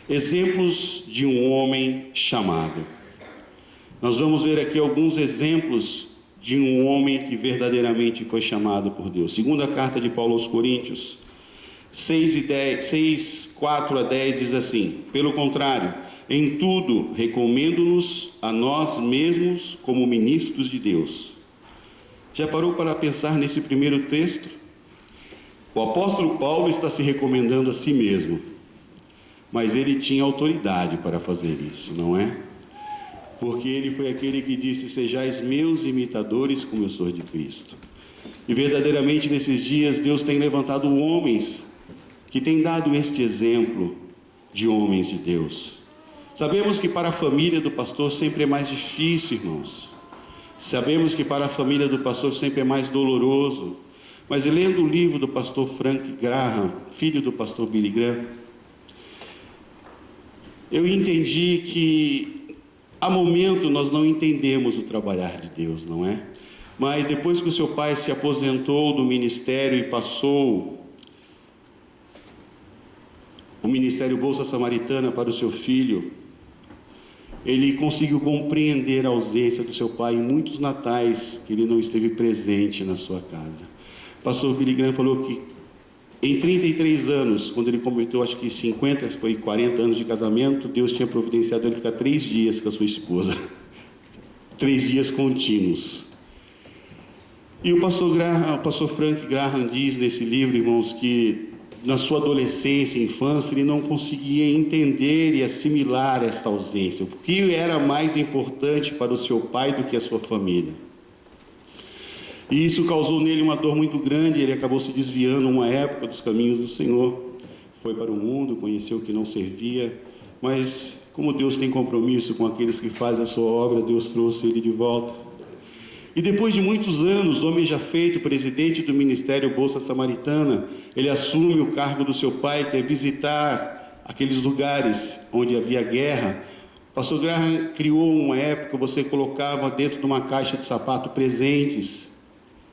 Exemplos de um homem chamado. Nós vamos ver aqui alguns exemplos de um homem que verdadeiramente foi chamado por Deus. Segunda carta de Paulo aos Coríntios, 6, 4 a 10 diz assim: pelo contrário, em tudo recomendo-nos a nós mesmos como ministros de Deus. Já parou para pensar nesse primeiro texto? O apóstolo Paulo está se recomendando a si mesmo, mas ele tinha autoridade para fazer isso, não é? Porque ele foi aquele que disse: sejais meus imitadores como eu sou de Cristo. E verdadeiramente nesses dias Deus tem levantado homens que têm dado este exemplo de homens de Deus. Sabemos que para a família do pastor sempre é mais difícil, irmãos. Sabemos que para a família do pastor sempre é mais doloroso. Mas lendo o livro do pastor Frank Graham, filho do pastor Billy Graham, eu entendi que há momento nós não entendemos o trabalhar de Deus, não é? Mas depois que o seu pai se aposentou do ministério e passou o ministério Bolsa Samaritana para o seu filho, ele conseguiu compreender a ausência do seu pai em muitos natais que ele não esteve presente na sua casa. O pastor Billy Graham falou que em 33 anos, quando ele completou acho que 40 anos de casamento, Deus tinha providenciado ele ficar 3 dias com a sua esposa. 3 dias contínuos. E o pastor Frank Graham diz nesse livro, irmãos, que na sua adolescência e infância ele não conseguia entender e assimilar esta ausência. O que era mais importante para o seu pai do que a sua família? E isso causou nele uma dor muito grande. Ele acabou se desviando uma época dos caminhos do Senhor. Foi para o mundo, conheceu o que não servia. Mas como Deus tem compromisso com aqueles que fazem a sua obra, Deus trouxe ele de volta. E depois de muitos anos, homem já feito presidente do Ministério Bolsa Samaritana, ele assume o cargo do seu pai, que é visitar aqueles lugares onde havia guerra. O pastor Graham criou uma época, você colocava dentro de uma caixa de sapato presentes,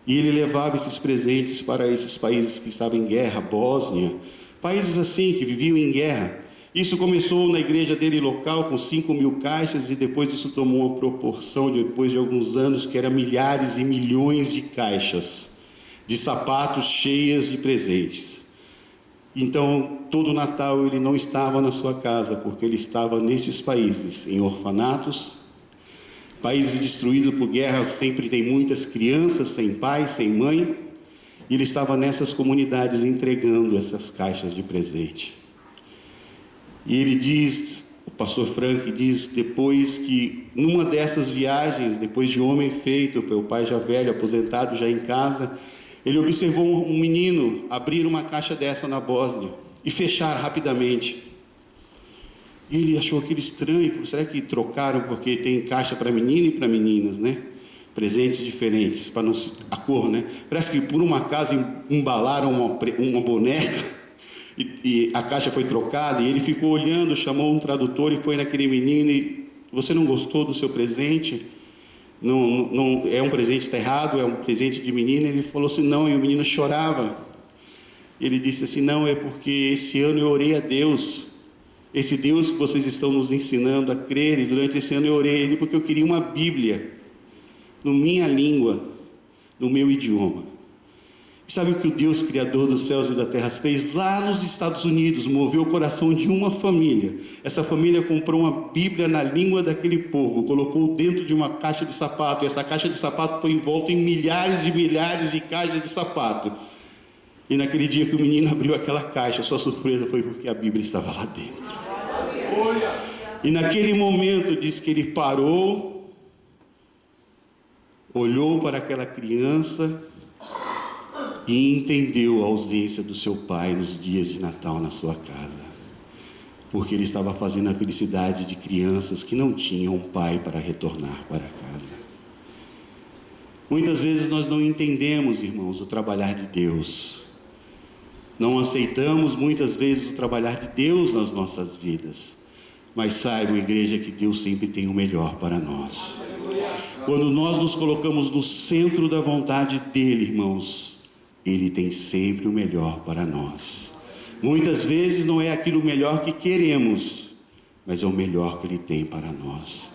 e ele levava esses presentes para esses países que estavam em guerra, Bósnia, países assim que viviam em guerra. Isso começou na igreja dele local com 5.000 caixas, e depois isso tomou uma proporção, depois de alguns anos, que era milhares e milhões de caixas de sapatos cheias de presentes. Então, todo Natal ele não estava na sua casa, porque ele estava nesses países, em orfanatos, países destruídos por guerras, sempre tem muitas crianças sem pai, sem mãe, e ele estava nessas comunidades entregando essas caixas de presente. E ele diz, o pastor Frank diz, depois que numa dessas viagens, depois de homem feito, pelo pai já velho, aposentado, já em casa, ele observou um menino abrir uma caixa dessa na Bósnia e fechar rapidamente. E ele achou aquilo estranho, falou: será que trocaram porque tem caixa para menino e para meninas, né? Presentes diferentes, para não a cor, né? Parece que por um acaso embalaram uma boneca e a caixa foi trocada, e ele ficou olhando, chamou um tradutor e foi naquele menino e: você não gostou do seu presente? Não é um presente, está errado, é um presente de menina. Ele falou assim: não, e o menino chorava. Ele disse assim: não, é porque esse ano eu orei a Deus, esse Deus que vocês estão nos ensinando a crer, e durante esse ano eu orei a Ele porque eu queria uma Bíblia, na minha língua, no meu idioma. Sabe o que o Deus Criador dos céus e da terra fez? Lá nos Estados Unidos, moveu o coração de uma família. Essa família comprou uma Bíblia na língua daquele povo, colocou dentro de uma caixa de sapato, e essa caixa de sapato foi envolta em milhares de caixas de sapato. E naquele dia que o menino abriu aquela caixa, sua surpresa foi porque a Bíblia estava lá dentro. E naquele momento diz que ele parou, olhou para aquela criança e entendeu a ausência do seu pai nos dias de Natal na sua casa, porque ele estava fazendo a felicidade de crianças que não tinham um pai para retornar para casa. Muitas vezes nós não entendemos, irmãos, o trabalhar de Deus, não aceitamos muitas vezes o trabalhar de Deus nas nossas vidas, mas saibam, igreja, que Deus sempre tem o melhor para nós. Quando nós nos colocamos no centro da vontade dEle, irmãos, Ele tem sempre o melhor para nós. Muitas vezes não é aquilo melhor que queremos, mas é o melhor que Ele tem para nós.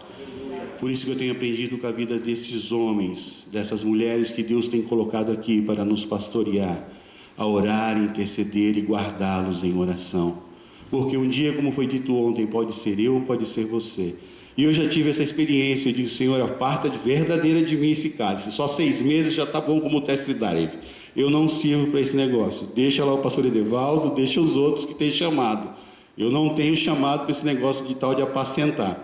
Por isso que eu tenho aprendido com a vida desses homens, dessas mulheres que Deus tem colocado aqui para nos pastorear, a orar, interceder e guardá-los em oração. Porque um dia, como foi dito ontem, pode ser eu, pode ser você. E eu já tive essa experiência, eu digo, Senhor, aparta de verdadeira de mim esse cálice. Só 6 meses já está bom como test drive. Eu não sirvo para esse negócio. Deixa lá o pastor Edevaldo, deixa os outros que têm chamado. Eu não tenho chamado para esse negócio de tal de apacentar.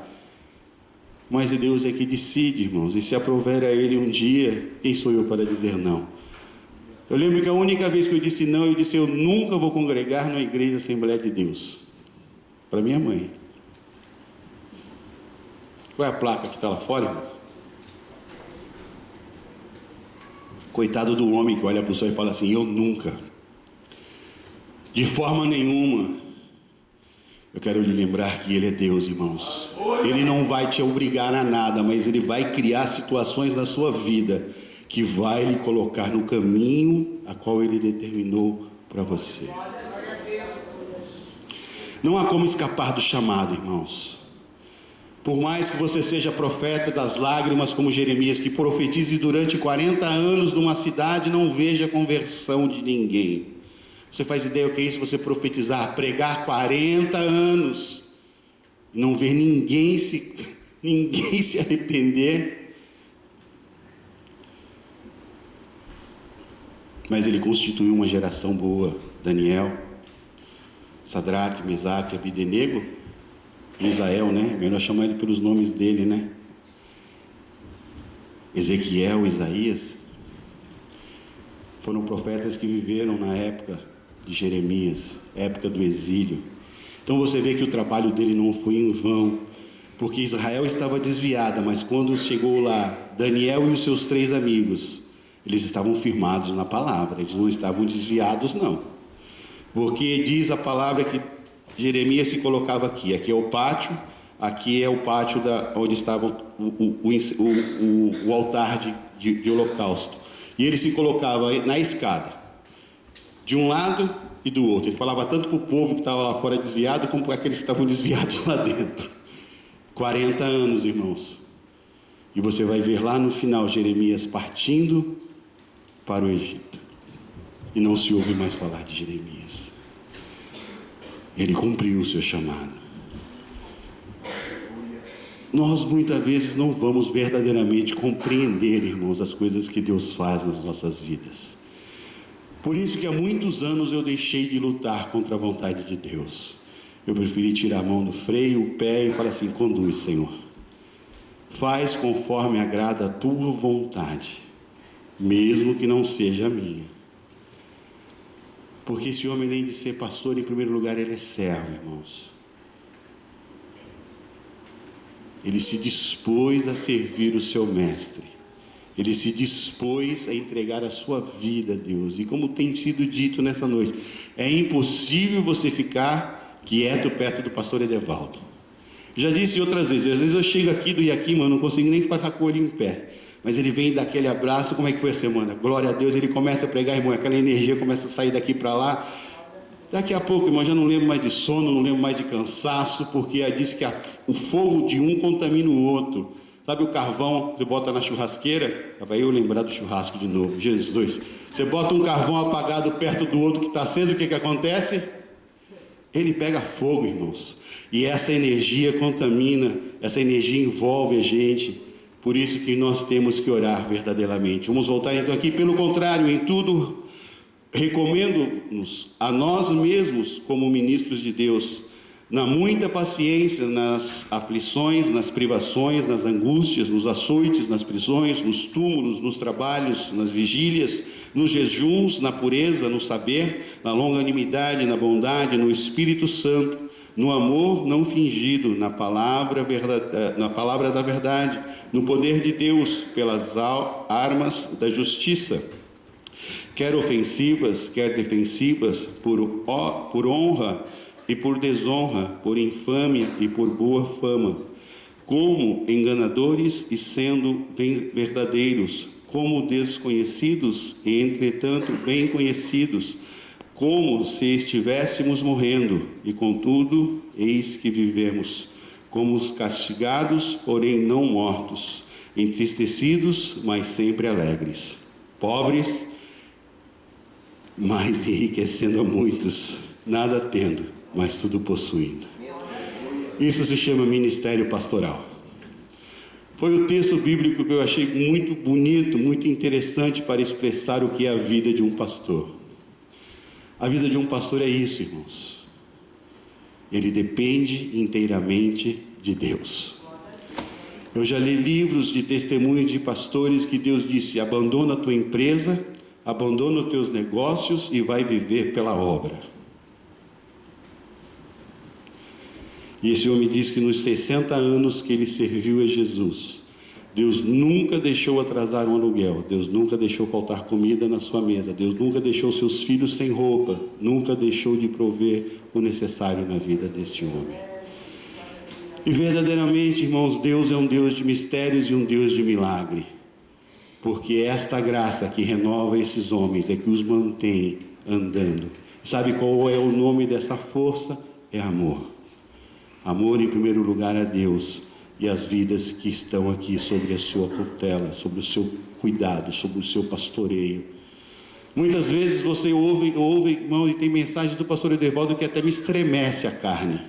Mas Deus é que decide, irmãos. E se aprover a Ele um dia, quem sou eu para dizer não? Eu lembro que a única vez que eu disse não, eu disse, eu nunca vou congregar numa igreja Assembleia de Deus. Para minha mãe. Qual é a placa que está lá fora, irmãos? Coitado do homem que olha para o céu e fala assim, eu nunca. De forma nenhuma. Eu quero lhe lembrar que Ele é Deus, irmãos. Ele não vai te obrigar a nada, mas Ele vai criar situações na sua vida que vai lhe colocar no caminho a qual Ele determinou para você. Não há como escapar do chamado, irmãos. Por mais que você seja profeta das lágrimas como Jeremias, que profetize durante 40 anos numa cidade, não veja conversão de ninguém. Você faz ideia o que é isso? Você profetizar, pregar 40 anos, não ver ninguém se arrepender. Mas Ele constituiu uma geração boa. Daniel, Sadraque, Mesaque, Abidenego, Israel, né? Melhor chamar ele pelos nomes dele, né? Ezequiel, Isaías. Foram profetas que viveram na época de Jeremias, época do exílio. Então você vê que o trabalho dele não foi em vão, porque Israel estava desviada, mas quando chegou lá, Daniel e os seus 3 amigos, eles estavam firmados na palavra, eles não estavam desviados não, porque diz a palavra que Jeremias se colocava aqui é o pátio, aqui é o pátio onde estava o altar de holocausto, e ele se colocava na escada, de um lado e do outro. Ele falava tanto para o povo que estava lá fora desviado, como para aqueles que estavam desviados lá dentro. 40 anos, irmãos. E você vai ver lá no final Jeremias partindo para o Egito. E não se ouve mais falar de Jeremias. Ele cumpriu o seu chamado. Nós muitas vezes não vamos verdadeiramente compreender, irmãos, as coisas que Deus faz nas nossas vidas. Por isso que há muitos anos eu deixei de lutar contra a vontade de Deus. Eu preferi tirar a mão do freio, o pé e falar assim, conduz, Senhor. Faz conforme agrada a tua vontade, mesmo que não seja a minha. Porque esse homem, além de ser pastor, em primeiro lugar, ele é servo, irmãos. Ele se dispôs a servir o seu mestre. Ele se dispôs a entregar a sua vida a Deus. E como tem sido dito nessa noite, é impossível você ficar quieto perto do pastor Edevaldo. Já disse outras vezes, às vezes eu chego aqui do Iaquim, mano, não consigo nem parar com o olho em pé. Mas ele vem dar aquele abraço, como é que foi a semana? Glória a Deus, ele começa a pregar, irmão, aquela energia começa a sair daqui para lá. Daqui a pouco, irmão, já não lembro mais de sono, não lembro mais de cansaço, porque diz que o fogo de um contamina o outro. Sabe o carvão, você bota na churrasqueira, vai eu lembrar do churrasco de novo, Jesus. Você bota um carvão apagado perto do outro que está aceso, o que acontece? Ele pega fogo, irmãos. E essa energia contamina, essa energia envolve a gente. Por isso que nós temos que orar verdadeiramente. Vamos voltar então aqui, pelo contrário, em tudo, recomendo-nos a nós mesmos como ministros de Deus, na muita paciência, nas aflições, nas privações, nas angústias, nos açoites, nas prisões, nos túmulos, nos trabalhos, nas vigílias, nos jejuns, na pureza, no saber, na longanimidade, na bondade, no Espírito Santo, no amor não fingido, na palavra da verdade, no poder de Deus, pelas armas da justiça, quer ofensivas, quer defensivas, por honra e por desonra, por infâmia e por boa fama, como enganadores e sendo verdadeiros, como desconhecidos e entretanto bem conhecidos, como se estivéssemos morrendo, e contudo, eis que vivemos, como os castigados, porém não mortos, entristecidos, mas sempre alegres, pobres, mas enriquecendo a muitos, nada tendo, mas tudo possuindo. Isso se chama ministério pastoral. Foi o texto bíblico que eu achei muito bonito, muito interessante para expressar o que é a vida de um pastor. A vida de um pastor é isso, irmãos. Ele depende inteiramente de Deus. Eu já li livros de testemunho de pastores que Deus disse: abandona a tua empresa, abandona os teus negócios e vai viver pela obra. E esse homem diz que nos 60 anos que ele serviu a Jesus, Deus nunca deixou atrasar um aluguel, Deus nunca deixou faltar comida na sua mesa, Deus nunca deixou seus filhos sem roupa, nunca deixou de prover o necessário na vida deste homem. E verdadeiramente, irmãos, Deus é um Deus de mistérios e um Deus de milagre, porque esta graça que renova esses homens é que os mantém andando. Sabe qual é o nome dessa força? É amor. Amor em primeiro lugar a Deus e as vidas que estão aqui sobre a sua tutela, sobre o seu cuidado, sobre o seu pastoreio. Muitas vezes você ouve, irmão, e tem mensagens do pastor Edevaldo que até me estremece a carne.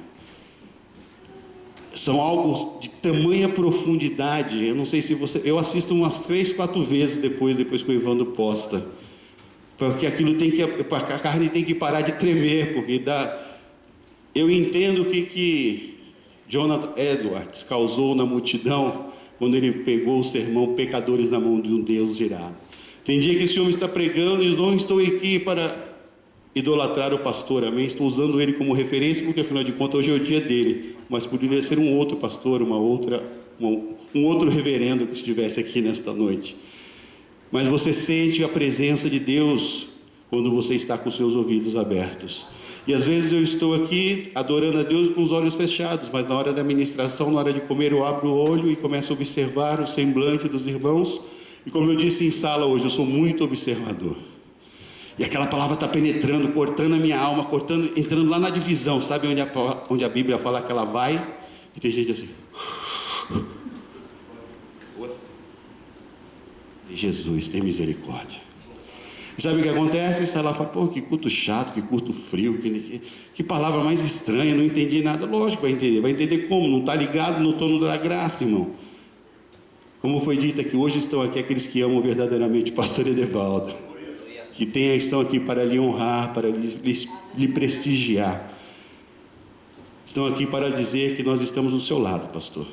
São algo de tamanha profundidade. Eu não sei se você... Eu assisto umas 3, 4 vezes depois que o Evandro posta. Porque aquilo tem que... A carne tem que parar de tremer, porque dá... Eu entendo o que Jonathan Edwards causou na multidão quando ele pegou o sermão Pecadores na mão de um Deus irado. Tem dia que esse homem está pregando e eu não estou aqui para idolatrar o pastor, amém? Estou usando ele como referência porque afinal de contas hoje é o dia dele, mas poderia ser um outro pastor, um outro reverendo que estivesse aqui nesta noite. Mas você sente a presença de Deus quando você está com seus ouvidos abertos. E às vezes eu estou aqui adorando a Deus com os olhos fechados, mas na hora da ministração, na hora de comer, eu abro o olho e começo a observar o semblante dos irmãos. E como eu disse em sala hoje, eu sou muito observador. E aquela palavra está penetrando, cortando a minha alma, entrando lá na divisão. Sabe onde a Bíblia fala que ela vai? E tem gente assim. E Jesus, tem misericórdia. E sabe o que acontece? Sai lá e fala: pô, que culto chato, que culto frio, que palavra mais estranha, não entendi nada. Lógico, vai entender como? Não está ligado no tono da graça, irmão. Como foi dito aqui, hoje estão aqui aqueles que amam verdadeiramente o pastor Edevaldo, que estão aqui para lhe honrar, para lhe prestigiar. Estão aqui para dizer que nós estamos do seu lado, pastor.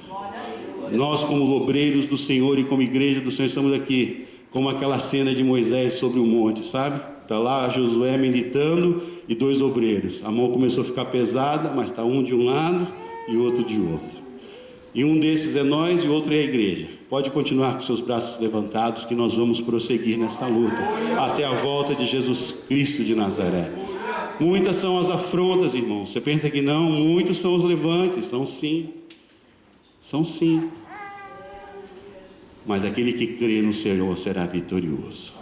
Nós, como obreiros do Senhor e como igreja do Senhor, estamos aqui como aquela cena de Moisés sobre o monte, sabe? Está lá Josué militando e 2 obreiros. A mão começou a ficar pesada, mas está um de um lado e outro de outro. E um desses é nós e o outro é a igreja. Pode continuar com seus braços levantados que nós vamos prosseguir nesta luta até a volta de Jesus Cristo de Nazaré. Muitas são as afrontas, irmãos. Você pensa que não? Muitos são os levantes. São sim. São sim. Mas aquele que crê no Senhor será vitorioso.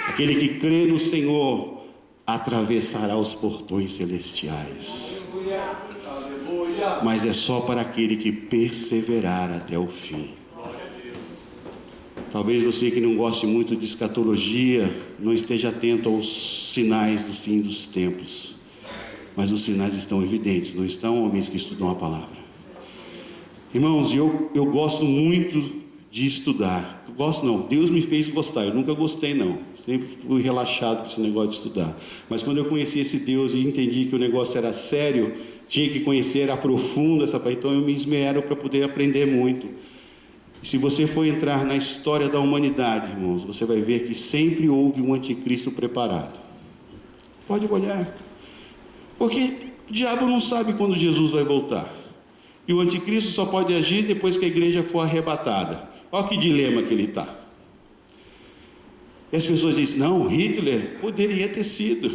Aquele que crê no Senhor atravessará os portões celestiais. Mas é só para aquele que perseverar até o fim. Talvez você que não goste muito de escatologia não esteja atento aos sinais do fim dos tempos. Mas os sinais estão evidentes, não estão, homens que estudam a palavra? Irmãos, eu gosto muito de estudar. Gosto não, Deus me fez gostar. Eu nunca gostei não, sempre fui relaxado com esse negócio de estudar. Mas quando eu conheci esse Deus e entendi que o negócio era sério, tinha que conhecer a profundo essa parte. Então eu me esmero para poder aprender muito. Se você for entrar na história da humanidade, irmãos, você vai ver que sempre houve um anticristo preparado. Pode olhar, porque o diabo não sabe quando Jesus vai voltar, e o anticristo só pode agir depois que a igreja for arrebatada. Olha que dilema que ele está. E as pessoas dizem: não, Hitler poderia ter sido,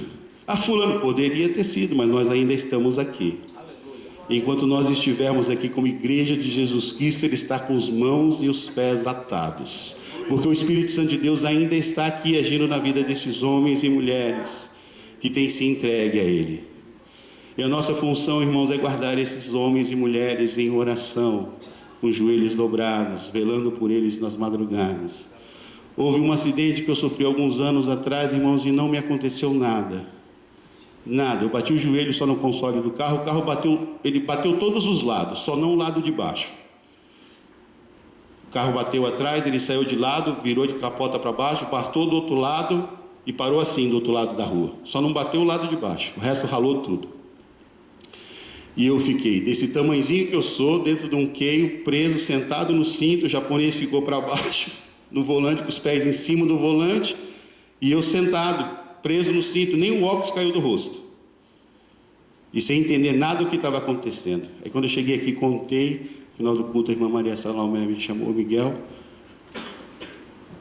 fulano poderia ter sido, mas nós ainda estamos aqui. Enquanto nós estivermos aqui como igreja de Jesus Cristo, Ele está com as mãos e os pés atados, porque o Espírito Santo de Deus ainda está aqui agindo na vida desses homens e mulheres que têm se entregue a Ele. E a nossa função, irmãos, é guardar esses homens e mulheres em oração, com os joelhos dobrados, velando por eles nas madrugadas. Houve um acidente que eu sofri alguns anos atrás, irmãos, e não me aconteceu nada. Nada. Eu bati o joelho só no console do carro, o carro bateu todos os lados, só não o lado de baixo. O carro bateu atrás, ele saiu de lado, virou de capota para baixo, passou do outro lado e parou assim do outro lado da rua. Só não bateu o lado de baixo, o resto ralou tudo. E eu fiquei desse tamanhozinho que eu sou, dentro de um queio, preso, sentado no cinto. O japonês ficou para baixo, no volante, com os pés em cima do volante, e eu sentado, preso no cinto, nem o óculos caiu do rosto. E sem entender nada do que estava acontecendo. Aí quando eu cheguei aqui, contei, no final do culto, a irmã Maria Salomé me chamou, Miguel,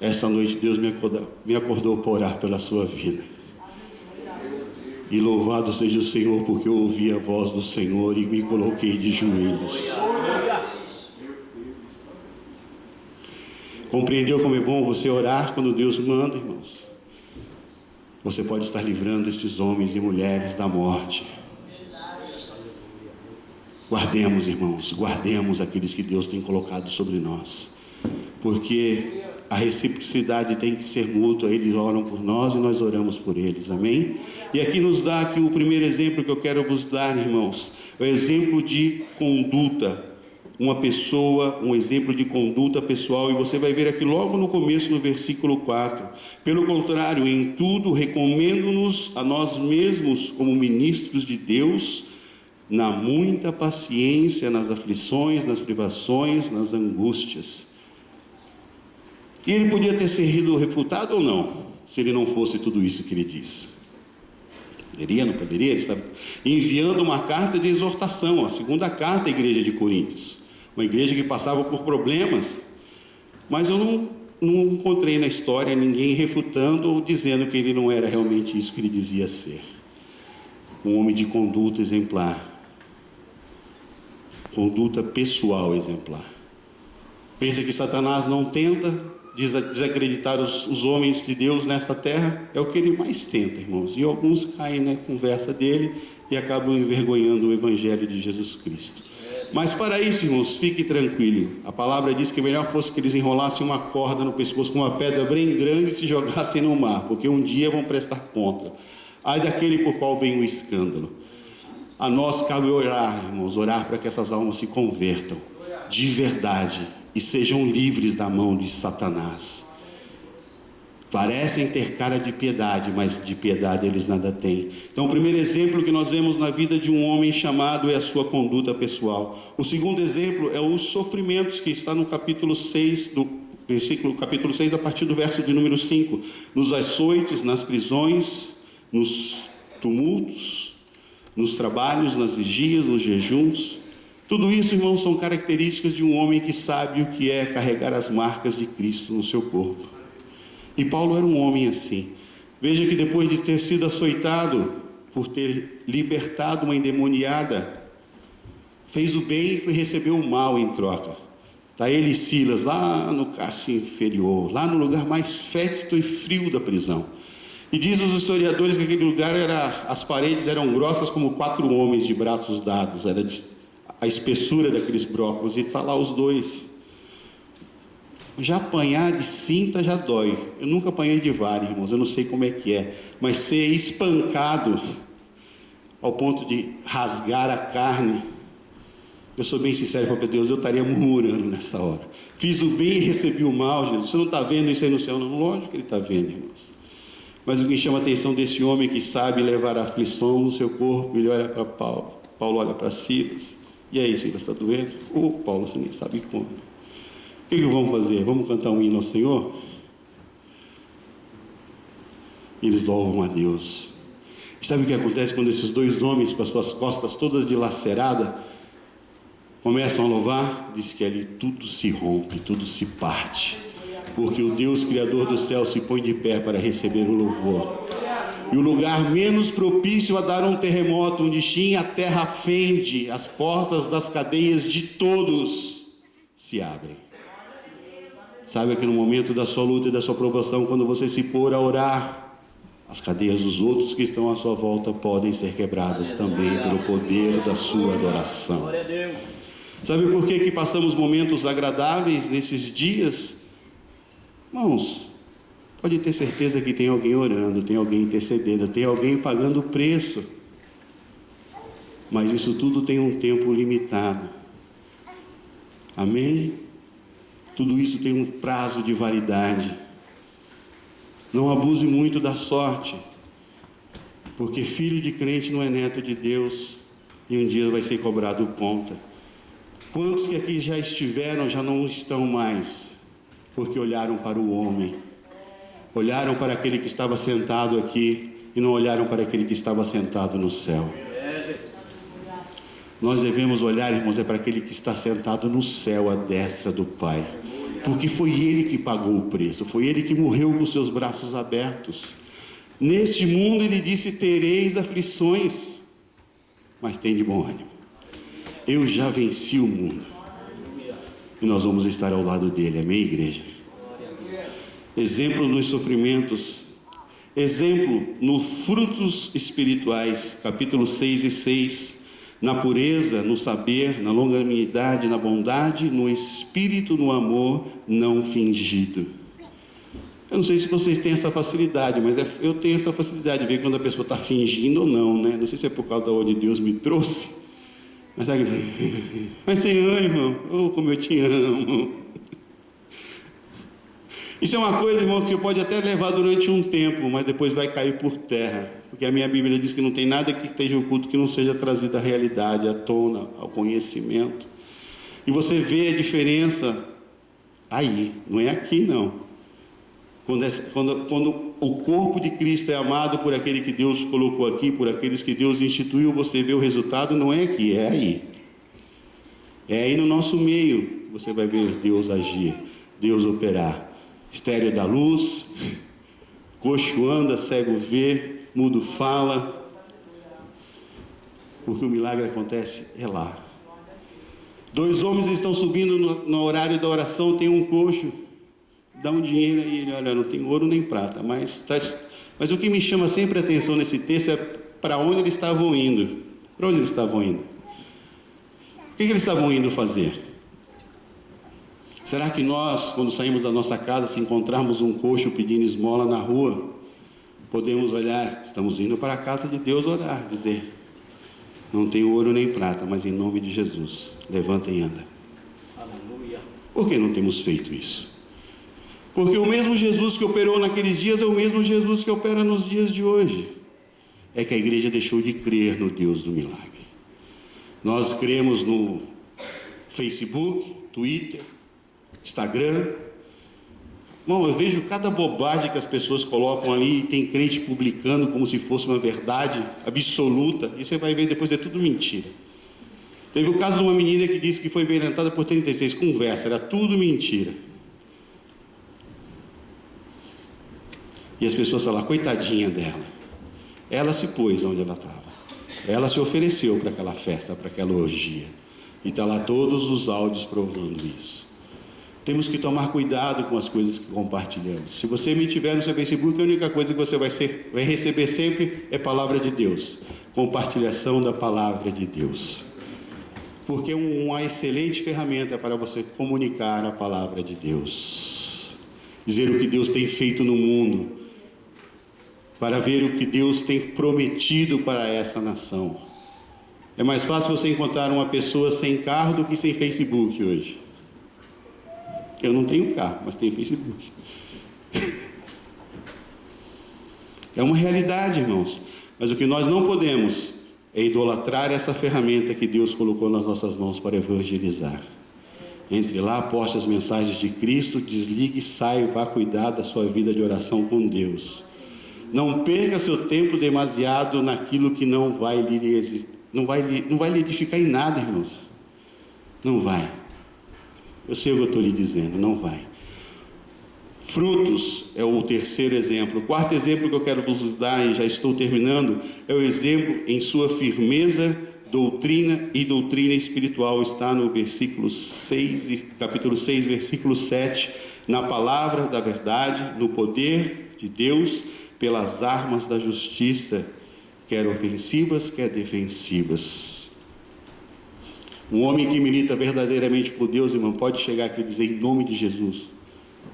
essa noite Deus me acordou para orar pela sua vida. E louvado seja o Senhor, porque eu ouvi a voz do Senhor e me coloquei de joelhos. Compreendeu como é bom você orar quando Deus manda, irmãos? Você pode estar livrando estes homens e mulheres da morte. Guardemos, irmãos, guardemos aqueles que Deus tem colocado sobre nós. Porque a reciprocidade tem que ser mútua. Eles oram por nós e nós oramos por eles, amém? E aqui nos dá aqui o primeiro exemplo que eu quero vos dar, irmãos. É o exemplo de conduta. Uma pessoa, um exemplo de conduta pessoal. E você vai ver aqui logo no começo, no versículo 4. Pelo contrário, em tudo recomendo-nos a nós mesmos como ministros de Deus, na muita paciência, nas aflições, nas privações, nas angústias. E ele podia ter sido refutado ou não, se ele não fosse tudo isso que ele diz. Poderia, não poderia? Ele estava enviando uma carta de exortação, a segunda carta à igreja de Coríntios. Uma igreja que passava por problemas, mas eu não encontrei na história ninguém refutando ou dizendo que ele não era realmente isso que ele dizia ser. Um homem de conduta exemplar. Conduta pessoal exemplar. Pensa que Satanás não tenta desacreditar os homens de Deus nesta terra? É o que ele mais tenta, irmãos. E alguns caem na conversa dele e acabam envergonhando o evangelho de Jesus Cristo. Mas para isso, irmãos, fique tranquilo. A palavra diz que melhor fosse que eles enrolassem uma corda no pescoço com uma pedra bem grande e se jogassem no mar, porque um dia vão prestar conta. Ai daquele por qual vem o escândalo. A nós cabe orar, irmãos, orar para que essas almas se convertam de verdade e sejam livres da mão de Satanás. Parecem ter cara de piedade, mas de piedade eles nada têm. Então, o primeiro exemplo que nós vemos na vida de um homem chamado é a sua conduta pessoal. O segundo exemplo é os sofrimentos, que está no capítulo 6, capítulo 6, a partir do verso de número 5. Nos açoites, nas prisões, nos tumultos, nos trabalhos, nas vigias, nos jejuns. Tudo isso, irmãos, são características de um homem que sabe o que é carregar as marcas de Cristo no seu corpo. E Paulo era um homem assim. Veja que depois de ter sido açoitado, por ter libertado uma endemoniada, fez o bem e recebeu o mal em troca. Está ele e Silas lá no cárcere inferior, lá no lugar mais fétido e frio da prisão. E diz os historiadores que aquele lugar as paredes eram grossas como 4 homens de braços dados, era a espessura daqueles brócolos, e está lá os dois. Já apanhar de cinta já dói. Eu nunca apanhei de vara, irmãos, eu não sei como é que é, mas ser espancado ao ponto de rasgar a carne, eu sou bem sincero, falo para Deus, eu estaria murmurando nessa hora. Fiz o bem e recebi o mal, Jesus. Você não está vendo isso aí no céu? Não, lógico que ele está vendo, irmãos. Mas o que chama a atenção desse homem que sabe levar a aflição no seu corpo, ele olha para Paulo, Paulo olha para Silas. E aí, Silas, está doendo? Paulo, você nem sabe como. O que vamos fazer? Vamos cantar um hino ao Senhor? Eles louvam a Deus. E sabe o que acontece quando esses dois homens, com as suas costas todas dilaceradas, começam a louvar? Diz que ali tudo se rompe, tudo se parte. Porque o Deus Criador do céu se põe de pé para receber o louvor. E o lugar menos propício a dar um terremoto, onde tinha a terra fende, as portas das cadeias de todos se abrem. Sabe que no momento da sua luta e da sua provação, quando você se pôr a orar as cadeias dos outros que estão à sua volta podem ser quebradas também pelo poder da sua adoração. Glória a Deus. Sabe por que passamos momentos agradáveis nesses dias? Irmãos, pode ter certeza que tem alguém orando, tem alguém intercedendo, tem alguém pagando o preço. Mas isso tudo tem um tempo limitado. Amém? Tudo isso tem um prazo de validade. Não abuse muito da sorte, porque filho de crente não é neto de Deus, e um dia vai ser cobrado conta. Quantos que aqui já estiveram, já não estão mais, porque olharam para o homem, olharam para aquele que estava sentado aqui, e não olharam para aquele que estava sentado no céu. Nós devemos olhar, irmãos, para aquele que está sentado no céu, à destra do Pai, porque foi Ele que pagou o preço, foi Ele que morreu com seus braços abertos. Neste mundo, Ele disse, tereis aflições, mas tem de bom ânimo. Eu já venci o mundo, e nós vamos estar ao lado dele, amém, igreja? Exemplo nos sofrimentos, exemplo nos frutos espirituais, capítulo 6 e 6, na pureza, no saber, na longanimidade, na bondade, no espírito, no amor não fingido. Eu não sei se vocês têm essa facilidade, mas eu tenho essa facilidade de ver quando a pessoa está fingindo ou não, né? Não sei se é por causa de onde Deus me trouxe, mas Senhor, irmão, oh, como eu te amo. Isso é uma coisa, irmão, que você pode até levar durante um tempo, mas depois vai cair por terra. Porque a minha Bíblia diz que não tem nada que esteja oculto que não seja trazido à realidade, à tona, ao conhecimento. E você vê a diferença aí, não é aqui não. Quando o corpo de Cristo é amado por aquele que Deus colocou aqui, por aqueles que Deus instituiu, você vê o resultado, não é aqui, é aí. É aí no nosso meio que você vai ver Deus agir, Deus operar. Estéreo dá luz, coxo anda, cego vê, mudo fala, porque o milagre acontece é lá. 2 homens estão subindo no horário da oração, tem um coxo, dá um dinheiro e ele, olha, não tem ouro nem prata, mas o que me chama sempre a atenção nesse texto é para onde eles estavam indo. Para onde eles estavam indo? O que eles estavam indo fazer? Será que nós, quando saímos da nossa casa, se encontrarmos um coxo pedindo esmola na rua, podemos olhar, estamos indo para a casa de Deus orar, dizer, não tenho ouro nem prata, mas em nome de Jesus, levanta e anda. Aleluia. Por que não temos feito isso? Porque o mesmo Jesus que operou naqueles dias é o mesmo Jesus que opera nos dias de hoje. É que a igreja deixou de crer no Deus do milagre. Nós cremos no Facebook, Twitter, Instagram. Bom, eu vejo cada bobagem que as pessoas colocam ali e tem crente publicando como se fosse uma verdade absoluta, e você vai ver depois é tudo mentira. Teve o caso de uma menina que disse que foi violentada por 36, conversa, era tudo mentira. E as pessoas falam, coitadinha dela. Ela se pôs onde ela estava. Ela se ofereceu para aquela festa, para aquela orgia. E está lá todos os áudios provando isso. Temos que tomar cuidado com as coisas que compartilhamos. Se você me tiver no seu Facebook, a única coisa que você vai receber sempre é palavra de Deus. Compartilhação da palavra de Deus. Porque é uma excelente ferramenta para você comunicar a palavra de Deus. Dizer o que Deus tem feito no mundo. Para ver o que Deus tem prometido para essa nação. É mais fácil você encontrar uma pessoa sem carro do que sem Facebook hoje. Eu não tenho carro, mas tenho Facebook. É uma realidade, irmãos. Mas o que nós não podemos é idolatrar essa ferramenta que Deus colocou nas nossas mãos para evangelizar. Entre lá, poste as mensagens de Cristo, desligue, saia e vá cuidar da sua vida de oração com Deus. Não perca seu tempo demasiado naquilo que não vai lhe edificar em nada, irmãos. Não vai. Eu sei o que eu estou lhe dizendo, não vai. Frutos é o terceiro exemplo. O quarto exemplo que eu quero vos dar, e já estou terminando, é o exemplo em sua firmeza, doutrina e doutrina espiritual. Está no versículo 6, capítulo 6, versículo 7, na palavra da verdade, no poder de Deus, pelas armas da justiça, quer ofensivas, quer defensivas. Um homem que milita verdadeiramente por Deus, irmão, pode chegar aqui e dizer em nome de Jesus,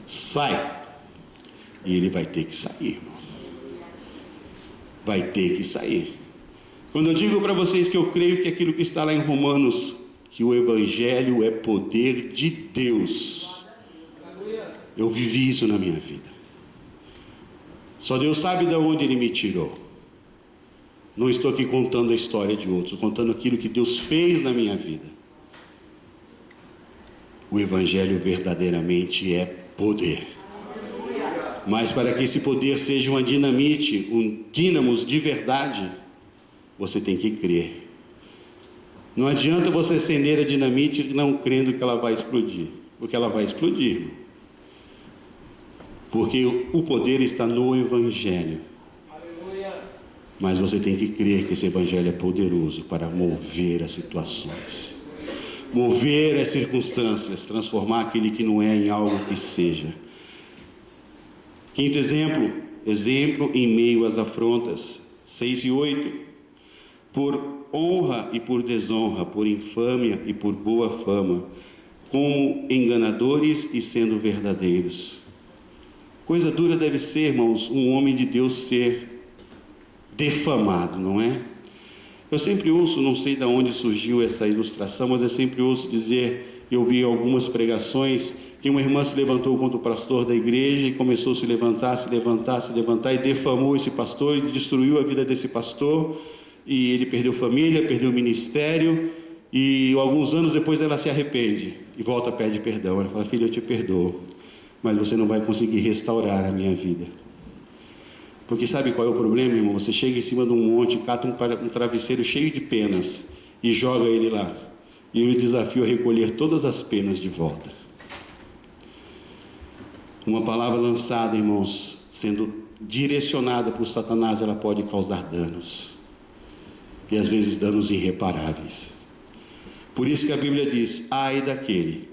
sai. E ele vai ter que sair, irmão. Vai ter que sair. Quando eu digo para vocês que eu creio que aquilo que está lá em Romanos, que o Evangelho é poder de Deus, eu vivi isso na minha vida. Só Deus sabe de onde Ele me tirou. Não estou aqui contando a história de outros, estou contando aquilo que Deus fez na minha vida. O Evangelho verdadeiramente é poder. Mas para que esse poder seja uma dinamite, um dínamos de verdade, você tem que crer. Não adianta você acender a dinamite não crendo que ela vai explodir, porque ela vai explodir. Porque o poder está no Evangelho. Mas você tem que crer que esse Evangelho é poderoso para mover as situações, mover as circunstâncias, transformar aquele que não é em algo que seja. Quinto exemplo em meio às afrontas, 6 e 8, por honra e por desonra, por infâmia e por boa fama, como enganadores e sendo verdadeiros. Coisa dura deve ser, irmãos, um homem de Deus ser defamado, não é? Eu sempre ouço, não sei de onde surgiu essa ilustração, mas eu sempre ouço dizer, eu vi algumas pregações, que uma irmã se levantou contra o pastor da igreja e começou a se levantar e defamou esse pastor e destruiu a vida desse pastor, e ele perdeu família, perdeu ministério, e alguns anos depois ela se arrepende e volta a pedir perdão. Ela fala, filho, eu te perdoo, mas você não vai conseguir restaurar a minha vida. Porque sabe qual é o problema, irmão? Você chega em cima de um monte, cata um travesseiro cheio de penas e joga ele lá, e eu lhe desafio a recolher todas as penas de volta. Uma palavra lançada, irmãos, sendo direcionada por Satanás, ela pode causar danos. E às vezes danos irreparáveis. Por isso que a Bíblia diz, ai daquele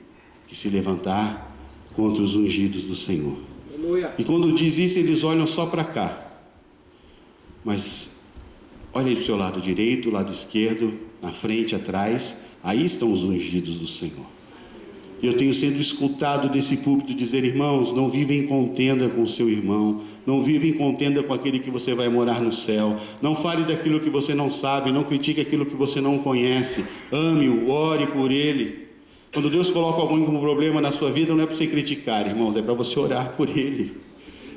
que se levantar contra os ungidos do Senhor. Aleluia. E quando diz isso, eles olham só para cá. Mas olha aí para o seu lado direito, lado esquerdo, na frente, atrás, aí estão os ungidos do Senhor. Eu tenho sido escutado desse púlpito dizer, irmãos, não vivem em contenda com o seu irmão, não vive em contenda com aquele que você vai morar no céu, não fale daquilo que você não sabe, não critique aquilo que você não conhece, ame-o, ore por ele. Quando Deus coloca algum problema na sua vida, não é para você criticar, irmãos, é para você orar por ele.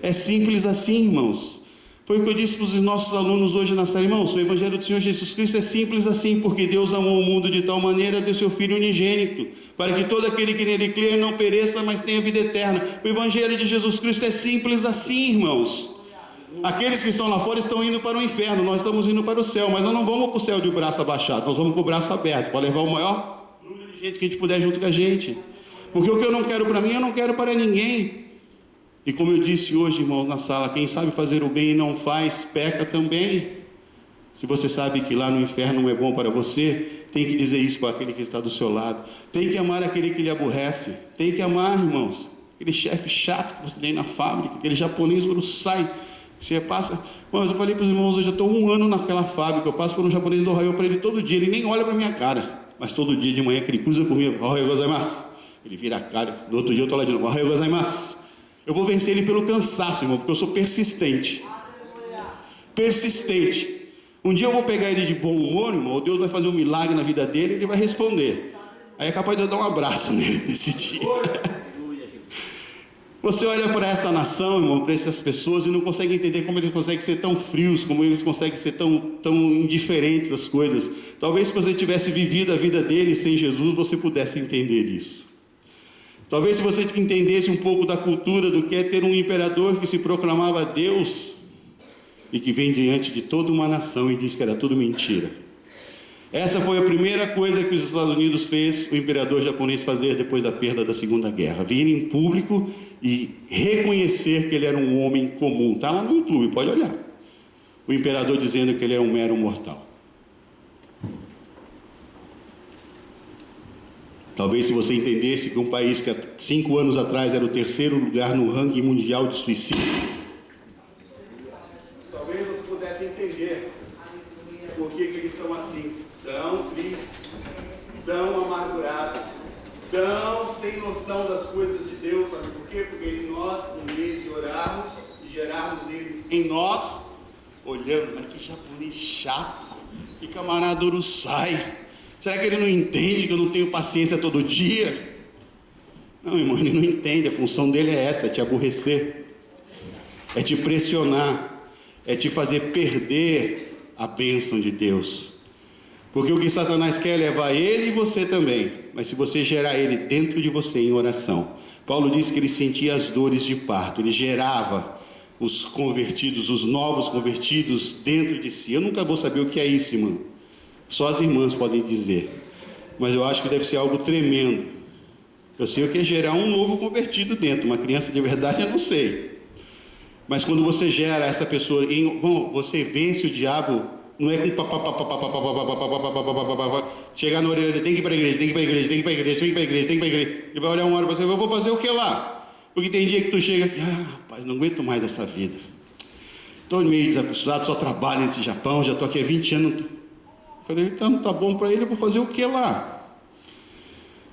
É simples assim, irmãos. Foi o que eu disse para os nossos alunos hoje na sala, irmãos, o Evangelho do Senhor Jesus Cristo é simples assim, porque Deus amou o mundo de tal maneira, deu seu Filho unigênito, para que todo aquele que nele crer não pereça, mas tenha vida eterna. O Evangelho de Jesus Cristo é simples assim, irmãos. Aqueles que estão lá fora estão indo para o inferno, nós estamos indo para o céu, mas nós não vamos para o céu de braço abaixado, nós vamos com o braço aberto, para levar o maior número de gente que a gente puder junto com a gente. Porque o que eu não quero para mim, eu não quero para ninguém. E como eu disse hoje, irmãos, na sala, quem sabe fazer o bem e não faz, peca também. Se você sabe que lá no inferno não é bom para você, tem que dizer isso para aquele que está do seu lado. Tem que amar aquele que lhe aborrece. Tem que amar, irmãos, aquele chefe chato que você tem na fábrica, aquele japonês uruçai, que você passa... Mas eu falei para os irmãos, hoje eu estou 1 ano naquela fábrica, eu passo por um japonês do Ohayou para ele todo dia, ele nem olha para a minha cara, mas todo dia de manhã que ele cruza comigo, Ohayou gozaimasu, ele vira a cara, no outro dia eu estou lá de novo, Ohayou gozaimasu. Eu vou vencer ele pelo cansaço, irmão, porque eu sou persistente. Persistente. Um dia eu vou pegar ele de bom humor, irmão, Deus vai fazer um milagre na vida dele e ele vai responder. Aí é capaz de eu dar um abraço nele nesse dia. Você olha para essa nação, irmão, para essas pessoas e não consegue entender como eles conseguem ser tão frios, como eles conseguem ser tão indiferentes às coisas. Talvez se você tivesse vivido a vida deles sem Jesus, você pudesse entender isso. Talvez se você entendesse um pouco da cultura do que é ter um imperador que se proclamava Deus e que vem diante de toda uma nação e diz que era tudo mentira. Essa foi a primeira coisa que os Estados Unidos fez o imperador japonês fazer depois da perda da Segunda Guerra. Vir em público e reconhecer que ele era um homem comum. Está lá no YouTube, pode olhar. O imperador dizendo que ele era um mero mortal. Talvez se você entendesse que um país que há 5 anos atrás era o 3º lugar no ranking mundial de suicídio, tão sem noção das coisas de Deus, sabe por quê? Porque nós, em vez de orarmos e gerarmos eles em nós, olhando, mas que japonês chato, que camarada uruçai, será que ele não entende que eu não tenho paciência todo dia? Não, irmão, ele não entende, a função dele é essa, é te aborrecer, é te pressionar, é te fazer perder a bênção de Deus. Porque o que Satanás quer é levar ele e você também, mas se você gerar ele dentro de você em oração. Paulo disse que ele sentia as dores de parto, ele gerava os convertidos, os novos convertidos dentro de si. Eu nunca vou saber o que é isso, irmão, só as irmãs podem dizer, mas eu acho que deve ser algo tremendo. Eu sei o que é gerar um novo convertido dentro, uma criança de verdade eu não sei, mas quando você gera essa pessoa, bom, você vence o diabo. Não é com chegar na orelha, tem que ir para a igreja, tem que ir para a igreja, tem que ir para a igreja, tem que ir para a igreja, tem que ir para a igreja. Ele vai olhar uma hora para você, eu vou fazer o que lá? Porque tem dia que tu chega aqui, rapaz, não aguento mais essa vida. Estou meio desacostumado, só trabalho nesse Japão, já estou aqui há 20 anos. Eu falei, então tá bom para ele, eu vou fazer o que lá?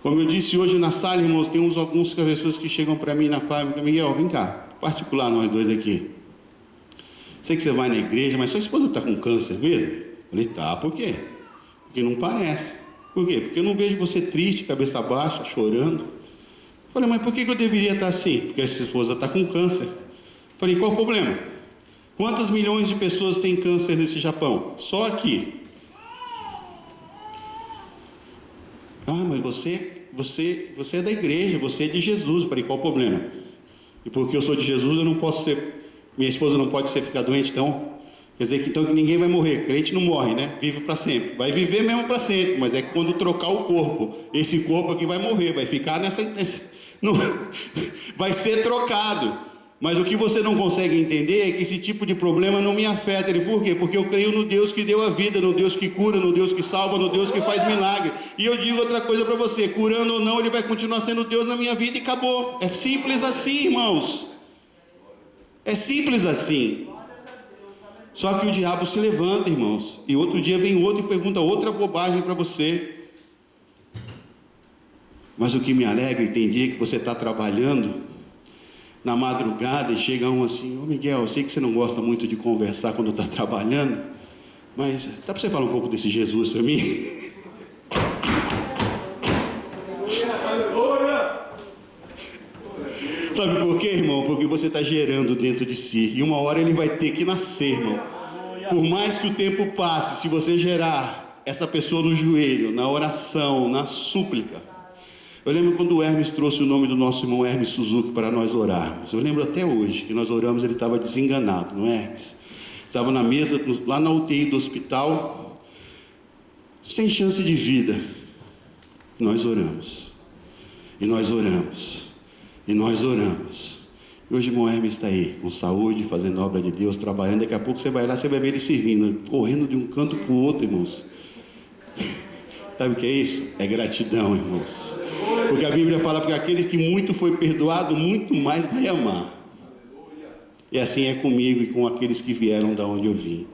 Como eu disse hoje na sala, irmãos, tem algumas pessoas que chegam para mim na fábrica, Miguel, vem cá, particular nós dois aqui. Sei que você vai na igreja, mas sua esposa está com câncer mesmo? Eu falei, tá, por quê? Porque não parece. Por quê? Porque eu não vejo você triste, cabeça baixa, chorando. Eu falei, mas por que eu deveria estar assim? Porque essa esposa está com câncer. Eu falei, qual o problema? Quantas milhões de pessoas têm câncer nesse Japão? Só aqui. Mas você é da igreja, você é de Jesus. Eu falei, qual o problema? E porque eu sou de Jesus, eu não posso ser... Minha esposa não pode ficar doente, então... Quer dizer que então que ninguém vai morrer. Crente não morre, né? Vive para sempre. Vai viver mesmo para sempre, mas é quando trocar o corpo. Esse corpo aqui vai morrer, vai ficar não, vai ser trocado. Mas o que você não consegue entender é que esse tipo de problema não me afeta. Por quê? Porque eu creio no Deus que deu a vida, no Deus que cura, no Deus que salva, no Deus que faz milagre. E eu digo outra coisa para você, curando ou não, Ele vai continuar sendo Deus na minha vida e acabou. É simples assim, irmãos. É simples assim. Só que o diabo se levanta, irmãos, e outro dia vem outro e pergunta outra bobagem para você. Mas o que me alegra, e tem dia que você está trabalhando na madrugada e chega um assim, ô Miguel, eu sei que você não gosta muito de conversar quando está trabalhando, mas dá para você falar um pouco desse Jesus para mim? Sabe por quê, irmão? Porque você está gerando dentro de si, e uma hora ele vai ter que nascer, irmão. Por mais que o tempo passe, se você gerar essa pessoa no joelho, na oração, na súplica. Eu lembro quando o Hermes trouxe o nome do nosso irmão Hermes Suzuki para nós orarmos. Eu lembro até hoje que nós oramos, ele estava desenganado, não é, Hermes? Estava na mesa, lá na UTI do hospital, sem chance de vida. Nós oramos, e nós oramos, e nós oramos. E hoje o irmão Hermes está aí, com saúde, fazendo obra de Deus, trabalhando. Daqui a pouco você vai lá, você vai ver ele servindo, correndo de um canto para o outro, irmãos. Sabe o que é isso? É gratidão, irmãos. Porque a Bíblia fala que aquele que muito foi perdoado, muito mais vai amar. E assim é comigo e com aqueles que vieram da onde eu vim.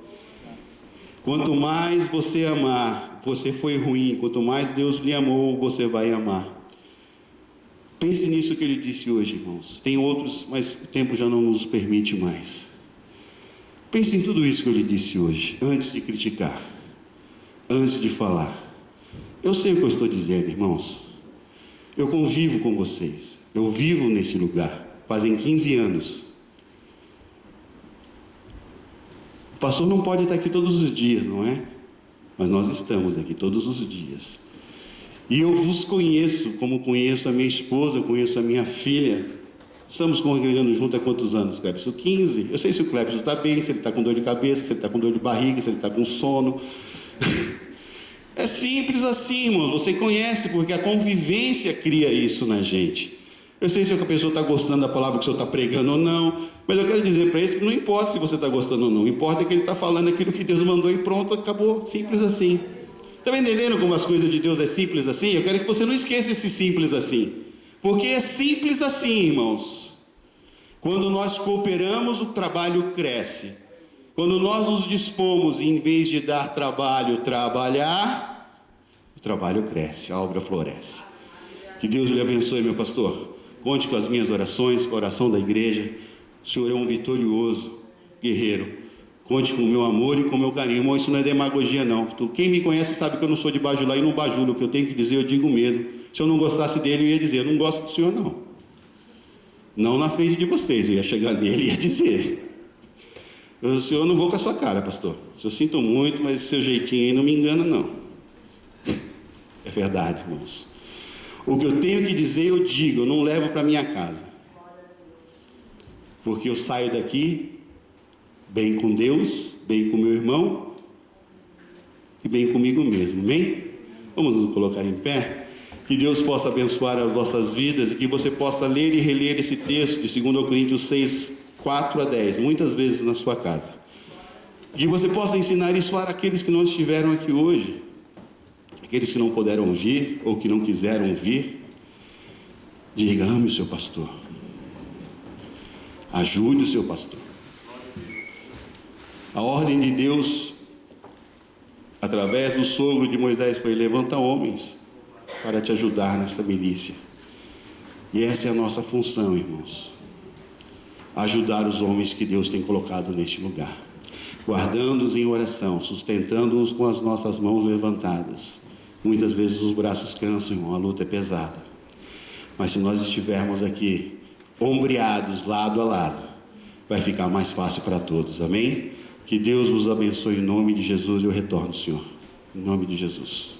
Quanto mais você amar, você foi ruim. Quanto mais Deus lhe amou, você vai amar. Pense nisso que ele disse hoje, irmãos. Tem outros, mas o tempo já não nos permite mais. Pense em tudo isso que ele disse hoje, antes de criticar, antes de falar. Eu sei o que eu estou dizendo, irmãos. Eu convivo com vocês. Eu vivo nesse lugar. Fazem 15 anos. O pastor não pode estar aqui todos os dias, não é? Mas nós estamos aqui todos os dias. E eu vos conheço, como conheço a minha esposa, conheço a minha filha. Estamos congregando junto há quantos anos, Clébson? 15. Eu sei se o Clébson está bem, se ele está com dor de cabeça, se ele está com dor de barriga, se ele está com sono. É simples assim, irmão. Você conhece, porque a convivência cria isso na gente. Eu sei se a pessoa está gostando da palavra que o senhor está pregando ou não, mas eu quero dizer para ele que não importa se você está gostando ou não, importa que ele está falando aquilo que Deus mandou e pronto, acabou. Simples assim. Está entendendo como as coisas de Deus é simples assim? Eu quero que você não esqueça esse simples assim, porque é simples assim, irmãos. Quando nós cooperamos, o trabalho cresce. Quando nós nos dispomos, em vez de dar trabalho, trabalhar, o trabalho cresce, a obra floresce. Que Deus lhe abençoe, meu pastor. Conte com as minhas orações, com a oração da igreja. O senhor é um vitorioso guerreiro. Conte com o meu amor e com o meu carinho. Irmão, isso não é demagogia, não. Quem me conhece sabe que eu não sou de bajular e não bajulo. O que eu tenho que dizer, eu digo mesmo. Se eu não gostasse dele, eu ia dizer: eu não gosto do senhor, não. Não na frente de vocês. Eu ia chegar nele e ia dizer: o senhor, não vou com a sua cara, pastor. Eu sinto muito, mas seu jeitinho aí não me engana, não. É verdade, irmãos. O que eu tenho que dizer, eu digo. Eu não levo para minha casa. Porque eu saio daqui bem com Deus, bem com meu irmão e bem comigo mesmo. Amém? Vamos nos colocar em pé. Que Deus possa abençoar as vossas vidas e que você possa ler e reler esse texto de 2 Coríntios 6, 4 a 10, muitas vezes na sua casa. Que você possa ensinar isso para aqueles que não estiveram aqui hoje, aqueles que não puderam vir ou que não quiseram vir. Diga: ame o seu pastor, ajude o seu pastor. A ordem de Deus, através do sogro de Moisés, foi: levanta homens para te ajudar nessa milícia. E essa é a nossa função, irmãos: ajudar os homens que Deus tem colocado neste lugar, guardando-os em oração, sustentando-os com as nossas mãos levantadas. Muitas vezes os braços cansam, irmão, a luta é pesada, mas se nós estivermos aqui ombreados lado a lado, vai ficar mais fácil para todos. Amém? Que Deus vos abençoe em nome de Jesus. Eu retorno, Senhor, em nome de Jesus.